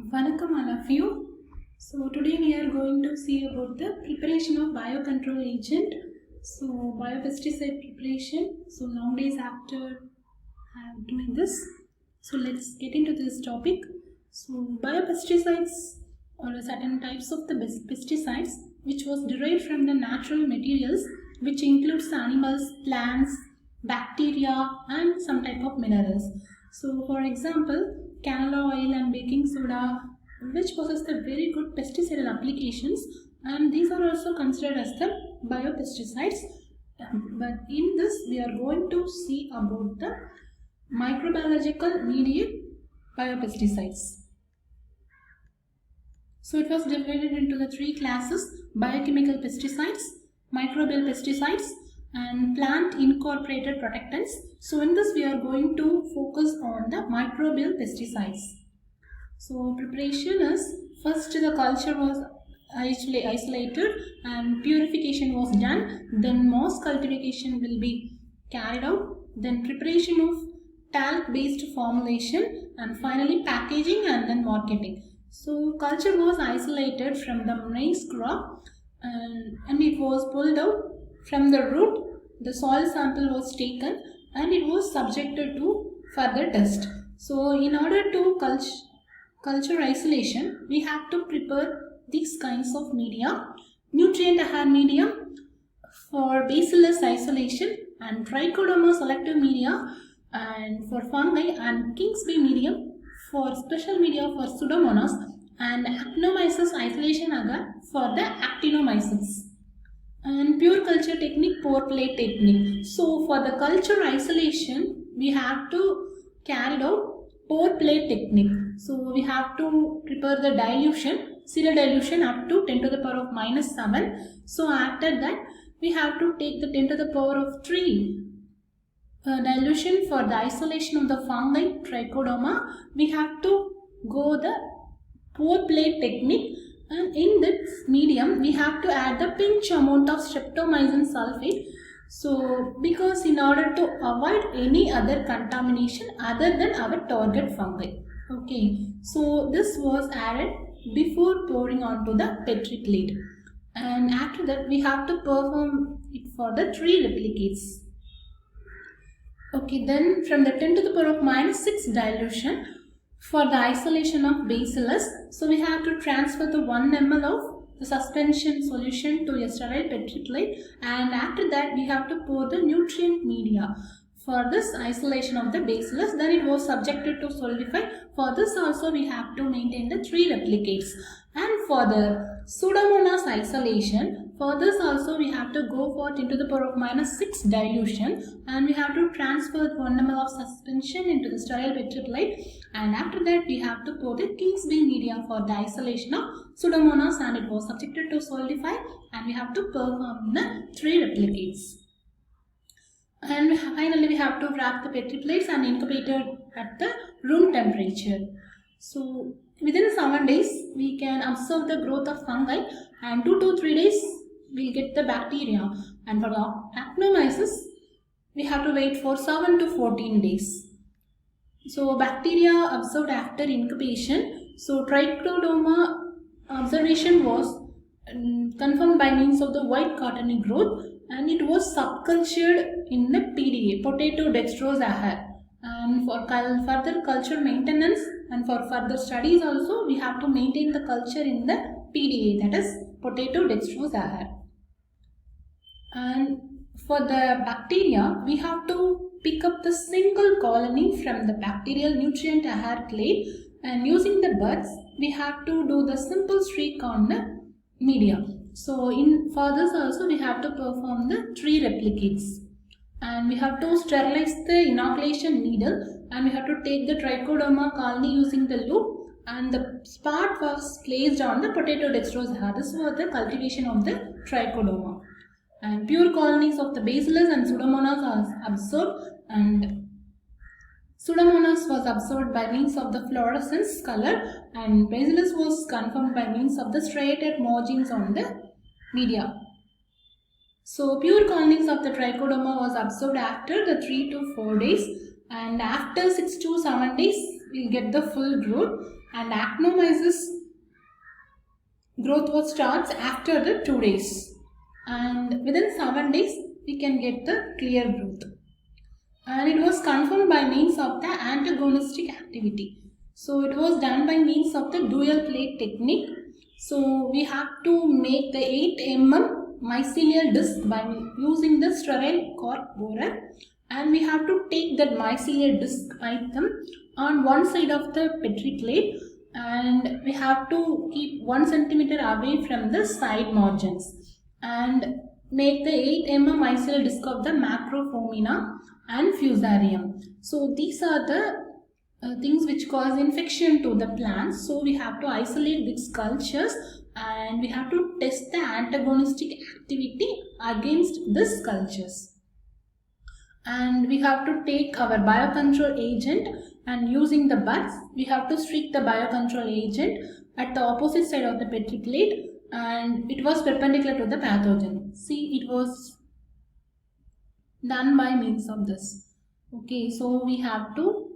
Vanakkam all of you. So today we are going to see about the preparation of biocontrol agent. So biopesticide preparation. So nowadays after I'm doing this, so let's get into this topic. So biopesticides are certain types of the pesticides which was derived from the natural materials, which includes animals, plants, bacteria and some type of minerals. So for example, canola oil and baking soda, which possess the very good pesticidal applications, and these are also considered as the biopesticides. But in this we are going to see about the microbiological mediate biopesticides. So it was divided into the three classes: biochemical pesticides, microbial pesticides and plant incorporated protectants. So in this we are going to focus on the microbial pesticides. So preparation is, first the culture was isolated and purification was done, then moss cultivation will be carried out, then preparation of talc based formulation, and finally packaging and then marketing. So culture was isolated from the maize crop and it was pulled out from the root. The soil sample was taken and it was subjected to further test. So in order to culture isolation, we have to prepare these kinds of media: nutrient agar medium for bacillus isolation, and trichoderma selective media and for fungi, and King's Bay medium for special media for Pseudomonas, and Actinomyces isolation agar for the actinomyces. And pure culture technique, pour plate technique. So for the culture isolation, we have to carry out pour plate technique. So we have to prepare the dilution, serial dilution up to 10 to the power of minus 7. So after that, we have to take the 10 to the power of 3 dilution for the isolation of the fungi trichoderma. We have to go the pour plate technique, and in this medium we have to add the pinch amount of streptomycin sulfate. So because in order to avoid any other contamination other than our target fungi. Okay, so this was added before pouring onto the Petri plate, and after that we have to perform it for the 3 replicates. Okay, then from the 10 to the power of minus 6 dilution for the isolation of bacillus, so we have to transfer the 1 ml of the suspension solution to a sterile Petri plate, and after that we have to pour the nutrient media for this isolation of the bacillus. Then it was subjected to solidify. For this also we have to maintain the 3 replicates. And for the Pseudomonas isolation, for this also we have to go for 10 to the power of minus 6 dilution, and we have to transfer 1 ml of suspension into the sterile Petri plate, and after that we have to pour the King's Bay media for the isolation of Pseudomonas, and it was subjected to solidify, and we have to perform the 3 replicates. And finally we have to wrap the Petri plates and incubate it at the room temperature. So within 7 days we can observe the growth of fungi, and 2 to 3 days we'll get the bacteria, and for the actinomyces we have to wait for 7 to 14 days. So bacteria observed after incubation. So trichoderma observation was confirmed by means of the white cottony growth, and it was subcultured in the PDA, potato dextrose agar. And for further culture maintenance and for further studies also, we have to maintain the culture in the PDA, that is potato dextrose agar. And for the bacteria, we have to pick up the single colony from the bacterial nutrient agar plate, and using the buds we have to do the simple streak on the media. So for this also we have to perform the 3 replicates, and we have to sterilize the inoculation needle, and we have to take the trichoderma colony using the loop, and the spot was placed on the potato dextrose agar. This was the cultivation of the trichoderma. And pure colonies of the bacillus and Pseudomonas are observed, and Pseudomonas was observed by means of the fluorescence color, and bacillus was confirmed by means of the striated margins on the media. So pure colonies of the trichoderma was observed after the 3 to 4 days, and after 6 to 7 days we'll get the full growth, and actinomyces growth was starts after the 2 days, and within 7 days we can get the clear growth. And it was confirmed by means of the antagonistic activity. So it was done by means of the dual plate technique. So we have to make the 8 mm mycelial disc by using the sterile cork borer, and we have to take that mycelial disc item on one side of the Petri plate, and we have to keep 1 centimeter away from the side margins and make the 8 mm mycelial disc of the Macrophomina and Fusarium. So these are the things which cause infection to the plants. So we have to isolate these cultures and we have to test the antagonistic activity against these cultures. And we have to take our biocontrol agent, and using the buds we have to streak the biocontrol agent at the opposite side of the Petri plate, and it was perpendicular to the pathogen. See, it was done by means of this. Okay, so we have to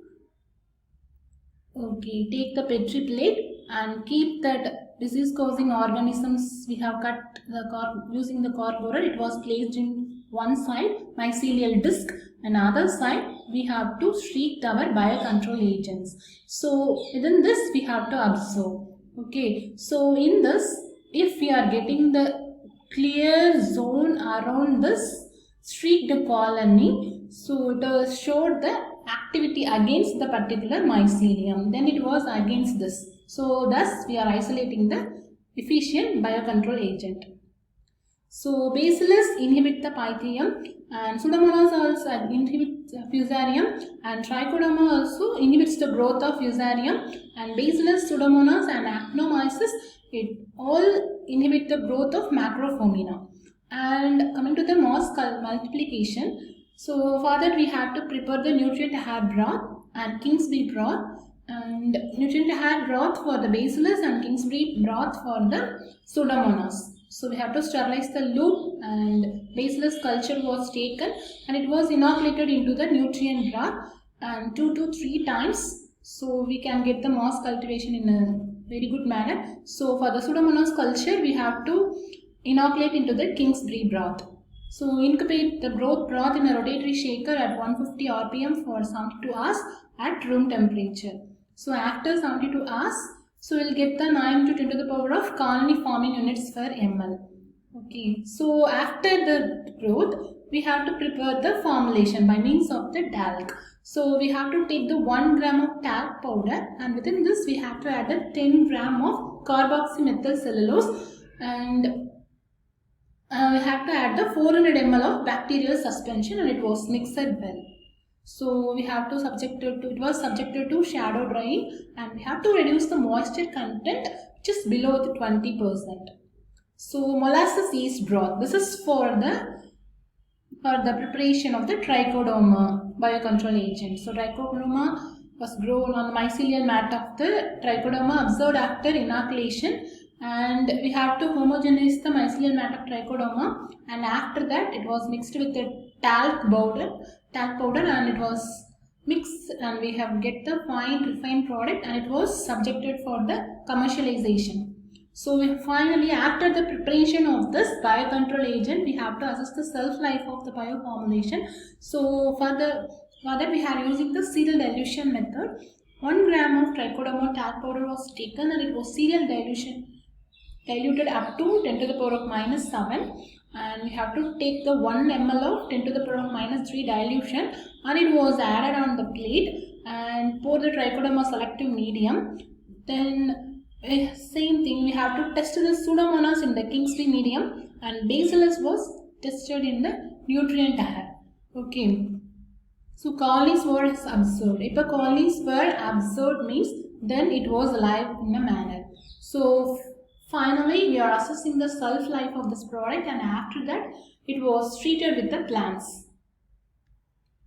take the Petri plate and keep that disease causing organisms. We have cut the cork using the cork borer. It was placed in one side mycelial disc, and other side we have to streak our biocontrol agents. So within this we have to observe. Okay, so in this, if we are getting the clear zone around this streaked colony, so it showed the activity against the particular mycelium, then it was against this. So thus we are isolating the efficient biocontrol agent. So Bacillus inhibit the Pythium, and Pseudomonas also inhibit Fusarium, and Trichodoma also inhibits the growth of Fusarium, and Bacillus, Pseudomonas and Actinomyces, it all inhibit the growth of Macrophomina. And coming to the moss multiplication, so for that we have to prepare the nutrient hair broth and Kingsbury broth, and nutrient hair broth for the Bacillus and Kingsbury broth for the Pseudomonas. So we have to sterilize the loop, and Bacillus culture was taken and it was inoculated into the nutrient broth, and 2 to 3 times, so we can get the moss cultivation in a very good manner. So for the Pseudomonas culture we have to inoculate into the Kingsbury broth. So incubate the broth in a rotatory shaker at 150 rpm for 72 hours at room temperature. So after 72 hours, so we'll get the 9 to 10 to the power of colony forming units per ml. Okay, so after the growth, we have to prepare the formulation by means of the talc. So we have to take the 1 gram of talc powder, and within this we have to add a 10 gram of carboxymethyl cellulose, and we have to add the 400 ml of bacterial suspension, and it was mixed well. So we have to it was subjected to shadow drying, and we have to reduce the moisture content just below the 20%. So molasses yeast broth, this is for the preparation of the Trichodoma biocontrol agent. So Trichodoma was grown on the mycelial mat of the Trichodoma observed after inoculation, and we have to homogenize the mycelial mat of Trichodoma, and after that it was mixed with the talc powder, and it was mixed, and we have get the fine refined product, and it was subjected for the commercialization. So finally, after the preparation of this biocontrol agent, we have to assess the shelf life of the bioformulation. So for that we are using the serial dilution method. 1 gram of Trichodoma talc powder was taken, and it was serial diluted up to 10 to the power of minus 7, and we have to take the 1 ml of 10 to the power of minus 3 dilution, and it was added on the plate, and pour the Trichodoma selective medium. Then same thing, we have to test the Pseudomonas in the Kingsbury medium, and Bacillus was tested in the nutrient air. Okay, so colonies were observed. If the colonies were observed means then it was alive in a manner. So finally we are assessing the shelf life of this product, and after that it was treated with the plants.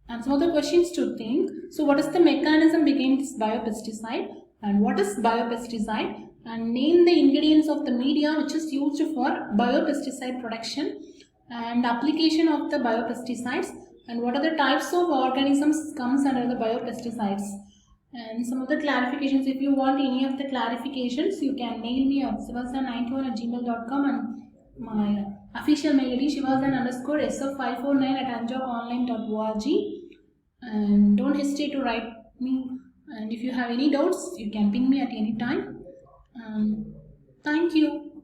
And some of the questions to think. So what is the mechanism behind this biopesticide, and what is biopesticide, and name the ingredients of the media which is used for biopesticide production and application of the biopesticides, and what are the types of organisms comes under the biopesticides, And some of the clarifications, if you want any of the clarifications, you can mail me at shivasana91@gmail.com, and my official mail ID shivasan_sf549@anjokonline.org. And don't hesitate to write me, and if you have any doubts, you can ping me at any time. Thank you.